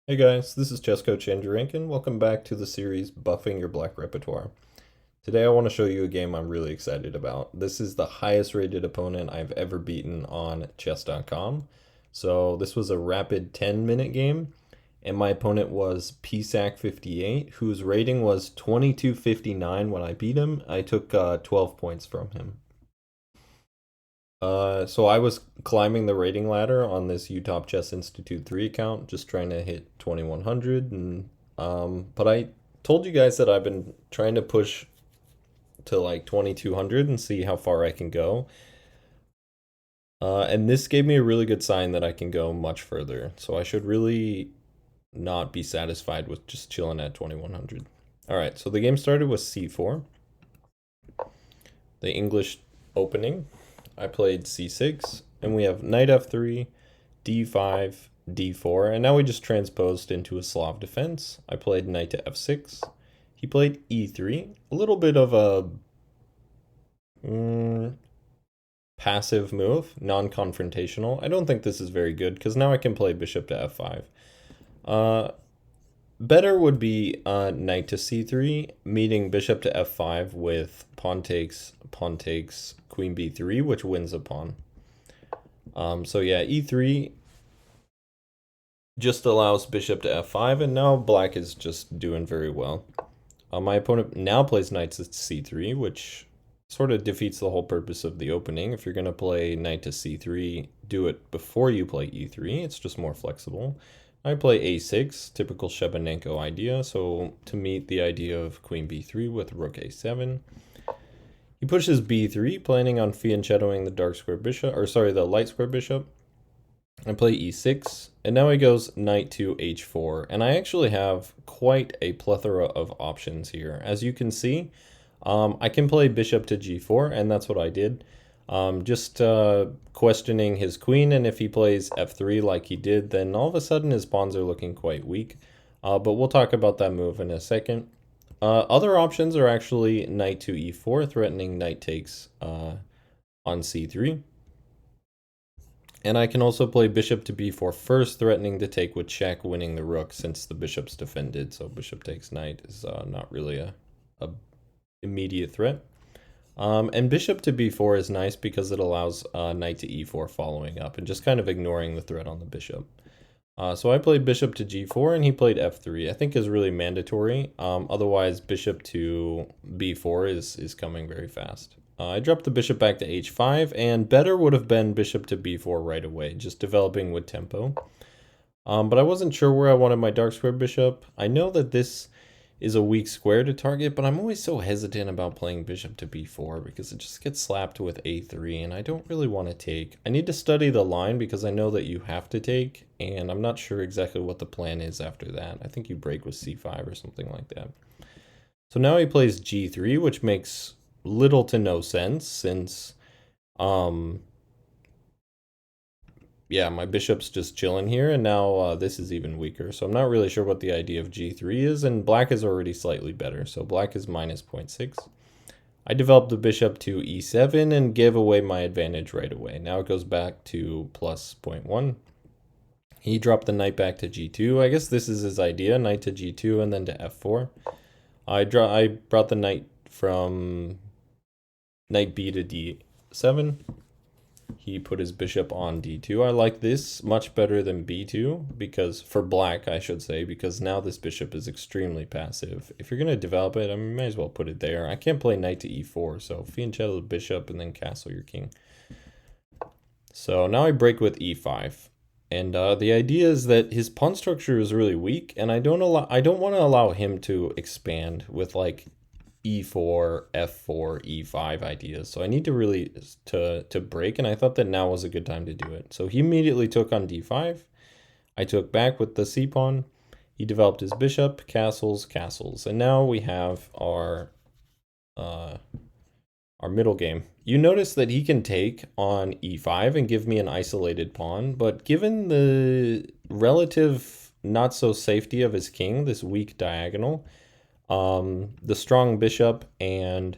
Hey guys, this is chess coach Andrew Rankin. Welcome back to the series Buffing Your Black Repertoire. Today I want to show you a game I'm really excited about. This is the highest rated opponent I've ever beaten on chess.com. So this was a rapid 10-minute game, and my opponent was PSAC58, whose rating was 2259 when I beat him. I took 12 points from him. So I was climbing the rating ladder on this Utah Chess Institute 3 account, just trying to hit 2100 and but I told you guys that I've been trying to push to like 2200 and see how far I can go. And this gave me a really good sign that I can go much further. So I should really not be satisfied with just chilling at 2100. All right, so the game started with c4. The English opening, I played c6, and we have knight f3, d5, d4, and now we just transposed into a Slav defense. I played knight to f6. He played e3, a little bit of a passive move, non-confrontational. I don't think this is very good because now I can play bishop to f5. Better would be knight to c3, meeting bishop to f5 with pawn takes, queen b3, which wins a pawn. So yeah, e3 just allows bishop to f5, and now black is just doing very well. My opponent now plays knight to c3, which sort of defeats the whole purpose of the opening. If you're going to play knight to c3, do it before you play e3. It's just more flexible. I play a6, typical Shebanenko idea, so to meet the idea of queen b3 with rook a7. He pushes b3, planning on fianchettoing the dark square bishop, or sorry, the light square bishop. I play e6, and now he goes knight to h4, and I actually have quite a plethora of options here. As you can see, I can play bishop to g4, and that's what I did. Just questioning his queen, and if he plays f3 like he did, then all of a sudden his pawns are looking quite weak. But we'll talk about that move in a second. Other options are actually knight to e4, threatening knight takes on c3. And I can also play bishop to b4 first, threatening to take with check, winning the rook since the bishop's defended. So bishop takes knight is not really a immediate threat. And bishop to b4 is nice because it allows knight to e4 following up and just kind of ignoring the threat on the bishop. So I played bishop to g4 and he played f3. I think is really mandatory. Otherwise, bishop to b4 is coming very fast. I dropped the bishop back to h5, and better would have been bishop to b4 right away, just developing with tempo. But I wasn't sure where I wanted my dark square bishop. I know that this is a weak square to target, but I'm always so hesitant about playing bishop to b4 because it just gets slapped with a3, and I don't really want to take. I need to study the line because I know that you have to take, and I'm not sure exactly what the plan is after that. I think you break with c5 or something like that. So now he plays g3, which makes little to no sense since yeah, my bishop's just chilling here, and now this is even weaker. So I'm not really sure what the idea of g3 is, and black is already slightly better. So black is minus 0.6. I developed the bishop to e7 and gave away my advantage right away. Now it goes back to plus 0.1. He dropped the knight back to g2. I guess this is his idea, knight to g2 and then to f4. I brought the knight from knight b to d7. He put his bishop on d2. I like this much better than b2 because, for black, I should say, because now this bishop is extremely passive. If you're going to develop it, I might as well put it there. I can't play knight to e4, so fianchetto the bishop and then castle your king. So now I break with e5. And the idea is that his pawn structure is really weak, and I don't want to allow him to expand with like e4, f4, e5 ideas. So I need to really to break, and I thought that now was a good time to do it. So he immediately took on d5. I took back with the c pawn. He developed his bishop, castles, castles, and now we have our middle game. You notice that he can take on e5 and give me an isolated pawn, but given the relative not so safety of his king, this weak diagonal, the strong bishop and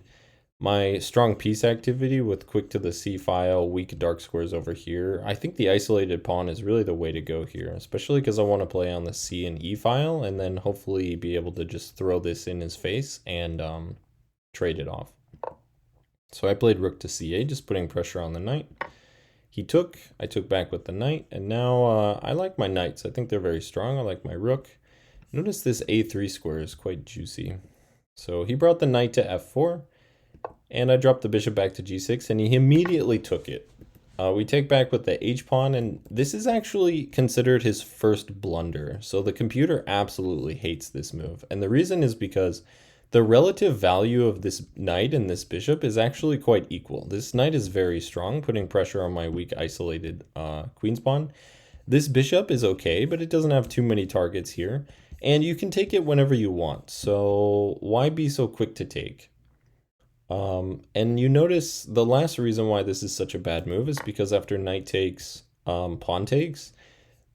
My strong piece activity with quick to the C file, weak dark squares over here. I think the isolated pawn is really the way to go here, especially because I want to play on the C and E file and then hopefully be able to just throw this in his face and trade it off. So I played rook to C8, just putting pressure on the knight. He took, I took back with the knight, and now I like my knights. I think they're very strong. I like my rook. Notice this A3 square is quite juicy. So he brought the knight to F4, and I dropped the bishop back to G6, and he immediately took it. We take back with the H pawn, and this is actually considered his first blunder. So the computer absolutely hates this move. And the reason is because the relative value of this knight and this bishop is actually quite equal. This knight is very strong, putting pressure on my weak isolated queen's pawn. This bishop is okay, but it doesn't have too many targets here. And you can take it whenever you want. So why be so quick to take? And you notice the last reason why this is such a bad move is because after knight takes, pawn takes,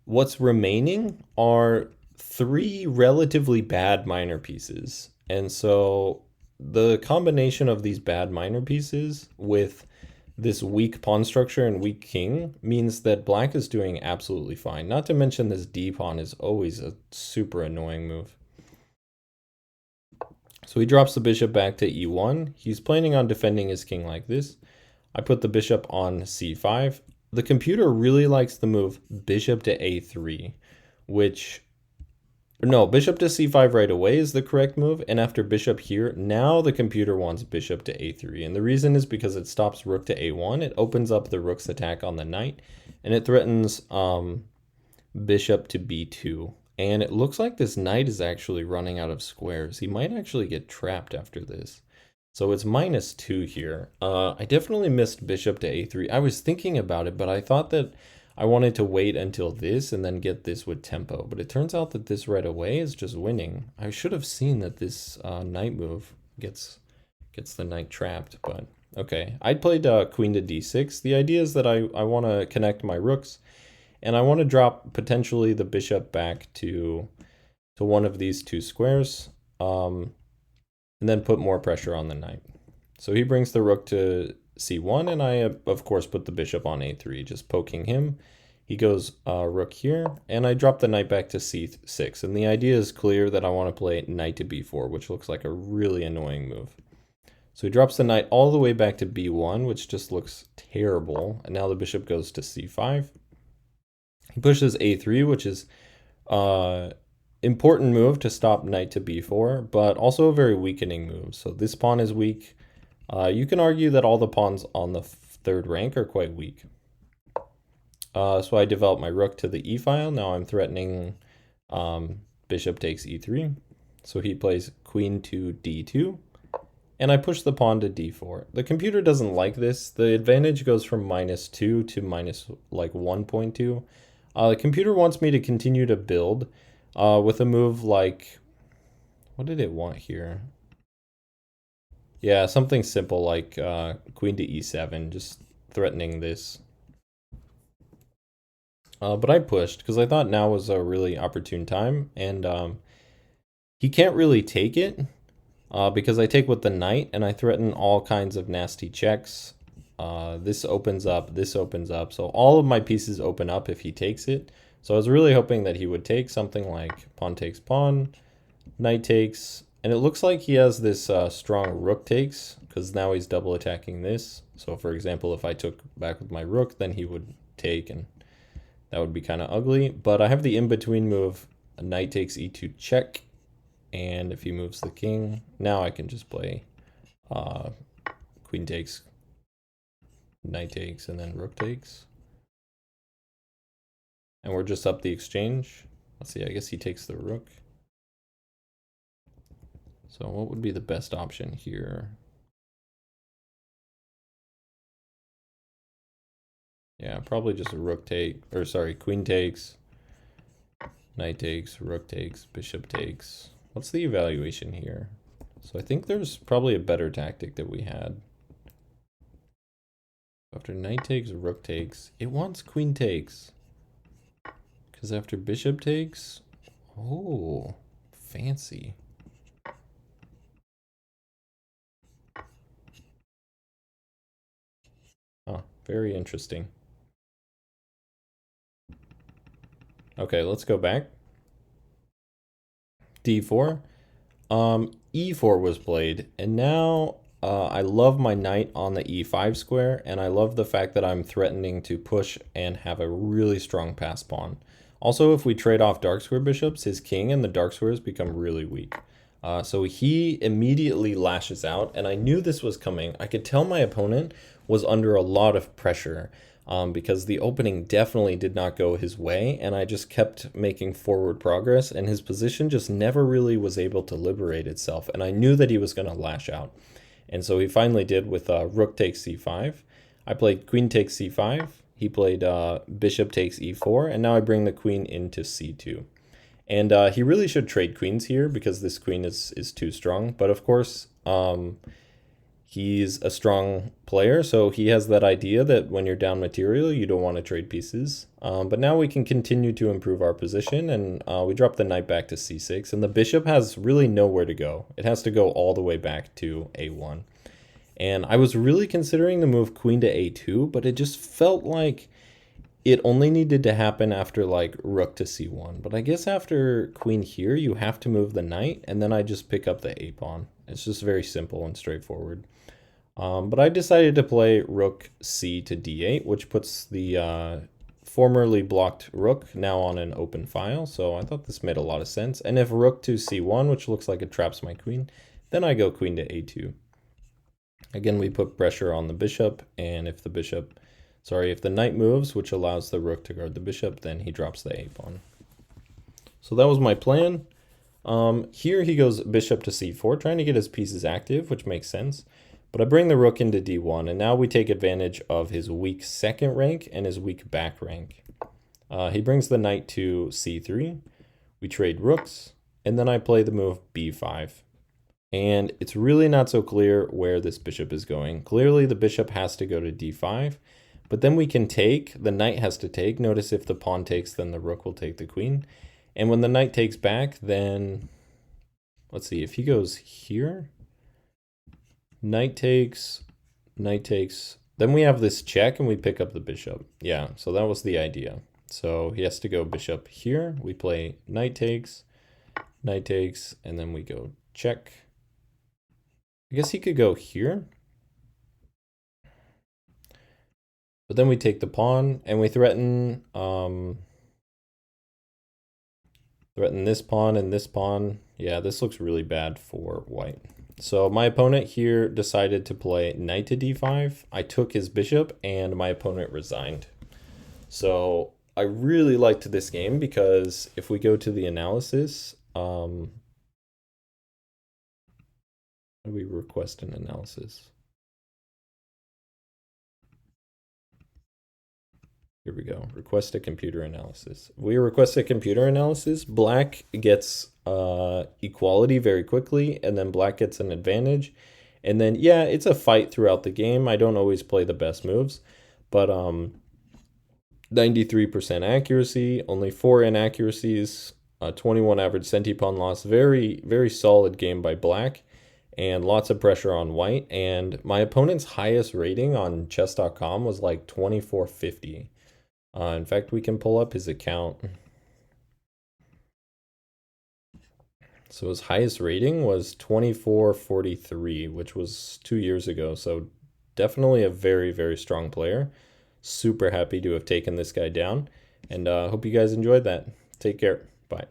what's remaining are 3 relatively bad minor pieces. And so the combination of these bad minor pieces with this weak pawn structure and weak king means that black is doing absolutely fine. Not to mention this D pawn is always a super annoying move. So he drops the bishop back to E1. He's planning on defending his king like this. I put the bishop on C5. The computer really likes the move bishop to A3, which, no, bishop to C5 right away is the correct move. And after bishop here, now the computer wants bishop to A3. And the reason is because it stops rook to A1. It opens up the rook's attack on the knight, and it threatens bishop to B2. And it looks like this knight is actually running out of squares. He might actually get trapped after this. So it's -2 here. I definitely missed bishop to A3. I was thinking about it, but I thought that I wanted to wait until this and then get this with tempo. But it turns out that this right away is just winning. I should have seen that this knight move gets the knight trapped, but okay. I played queen to D6. The idea is that I want to connect my rooks. And I want to drop potentially the bishop back to one of these 2 squares, and then put more pressure on the knight. So he brings the rook to C1, and I, of course, put the bishop on A3, just poking him. He goes rook here, and I drop the knight back to C6. And the idea is clear that I want to play knight to B4, which looks like a really annoying move. So he drops the knight all the way back to B1, which just looks terrible. And now the bishop goes to C5. He pushes A3, which is important move to stop knight to B4, but also a very weakening move. So this pawn is weak. You can argue that all the pawns on the 3rd rank are quite weak. So I develop my rook to the E file. Now I'm threatening bishop takes E3. So he plays queen to D2. And I push the pawn to D4. The computer doesn't like this. The advantage goes from -2 to minus like 1.2. The computer wants me to continue to build with a move like, what did it want here? Yeah, something simple like queen to E7, just threatening this. But I pushed because I thought now was a really opportune time, and he can't really take it because I take with the knight and I threaten all kinds of nasty checks. This opens up, so all of my pieces open up if he takes it. So I was really hoping that he would take something like pawn takes pawn, knight takes, and it looks like he has this strong rook takes, because now he's double attacking this. So for example, if I took back with my rook, then he would take, and that would be kind of ugly. But I have the in-between move, knight takes e2 check, and if he moves the king, now I can just play queen takes, knight takes, and then rook takes. And we're just up the exchange. Let's see, I guess he takes the rook. So what would be the best option here? Yeah, probably just a rook take, or sorry, queen takes, knight takes, rook takes, bishop takes. What's the evaluation here? So I think there's probably a better tactic that we had. After knight takes, rook takes, it wants queen takes. Because after bishop takes, oh, fancy. Very interesting. Okay, let's go back. D4. E4 was played, and now I love my knight on the E5 square, and I love the fact that I'm threatening to push and have a really strong pass pawn. Also, if we trade off dark square bishops, his king and the dark squares become really weak. So he immediately lashes out, and I knew this was coming. I could tell my opponent was under a lot of pressure because the opening definitely did not go his way, and I just kept making forward progress, and his position just never really was able to liberate itself, and I knew that he was going to lash out. And so he finally did with rook takes c5. I played queen takes c5. He played bishop takes e4, and now I bring the queen into c2. And he really should trade queens here because this queen is too strong. But of course, he's a strong player, so he has that idea that when you're down material, you don't want to trade pieces. But now we can continue to improve our position, and we drop the knight back to c6, and the bishop has really nowhere to go. It has to go all the way back to a1. And I was really considering the move queen to a2, but it just felt like it only needed to happen after like rook to c1. But I guess after queen here, you have to move the knight, and then I just pick up the a pawn. It's just very simple and straightforward. But I decided to play rook c to d8, which puts the formerly blocked rook now on an open file. So I thought this made a lot of sense. And if rook to c1, which looks like it traps my queen, then I go queen to a2. Again, we put pressure on the bishop, and if the knight moves, which allows the rook to guard the bishop, then he drops the a pawn. So that was my plan. Here he goes bishop to c4, trying to get his pieces active, which makes sense. But I bring the rook into d1, and now we take advantage of his weak second rank and his weak back rank. He brings the knight to c3. We trade rooks, and then I play the move b5. And it's really not so clear where this bishop is going. Clearly, the bishop has to go to d5, but then we can take, the knight has to take. Notice if the pawn takes, then the rook will take the queen. And when the knight takes back, then, let's see, if he goes here, knight takes, then we have this check and we pick up the bishop. Yeah, so that was the idea. So he has to go bishop here. We play knight takes, and then we go check. I guess he could go here. But then we take the pawn and we threaten this pawn and this pawn. Yeah, this looks really bad for white. So my opponent here decided to play knight to d5. I took his bishop and my opponent resigned. So I really liked this game because if we go to the analysis, how do we request an analysis? Here we go. Request a computer analysis. We request a computer analysis. Black gets equality very quickly, and then black gets an advantage. And then, yeah, it's a fight throughout the game. I don't always play the best moves, but 93% accuracy, only 4 inaccuracies, 21 average centipawn loss. Very, very solid game by black, and lots of pressure on white. And my opponent's highest rating on chess.com was like 2450. In fact, we can pull up his account. So his highest rating was 2443, which was 2 years ago. So definitely a very, very strong player. Super happy to have taken this guy down. And hope you guys enjoyed that. Take care. Bye.